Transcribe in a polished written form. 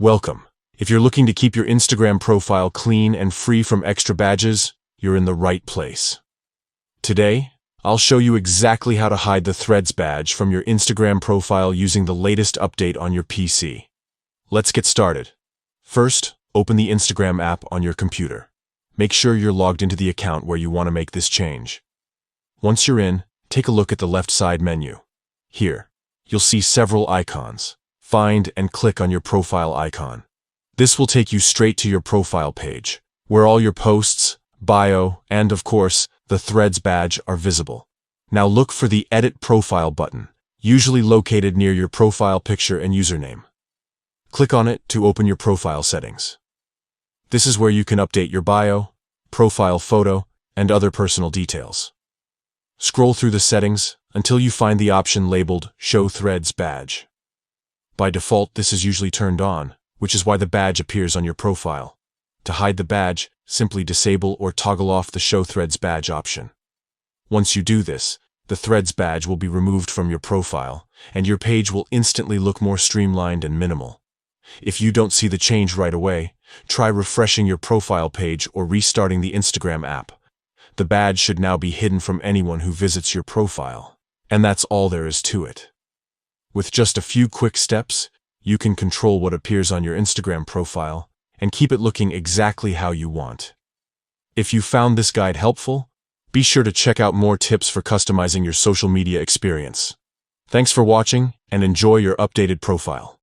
Welcome. If you're looking to keep your Instagram profile clean and free from extra badges, you're in the right place. Today, I'll show you exactly how to hide the Threads badge from your Instagram profile using the latest update on your PC. Let's get started. First, open the Instagram app on your computer. Make sure you're logged into the account where you want to make this change. Once you're in, take a look at the left side menu. Here, you'll see several icons. Find and click on your profile icon. This will take you straight to your profile page, where all your posts, bio, and of course, the Threads badge are visible. Now look for the Edit Profile button, usually located near your profile picture and username. Click on it to open your profile settings. This is where you can update your bio, profile photo, and other personal details. Scroll through the settings until you find the option labeled Show Threads Badge. By default, this is usually turned on, which is why the badge appears on your profile. To hide the badge, simply disable or toggle off the Show Threads Badge option. Once you do this, the Threads badge will be removed from your profile, and your page will instantly look more streamlined and minimal. If you don't see the change right away, try refreshing your profile page or restarting the Instagram app. The badge should now be hidden from anyone who visits your profile. And that's all there is to it. With just a few quick steps, you can control what appears on your Instagram profile and keep it looking exactly how you want. If you found this guide helpful, be sure to check out more tips for customizing your social media experience. Thanks for watching and enjoy your updated profile.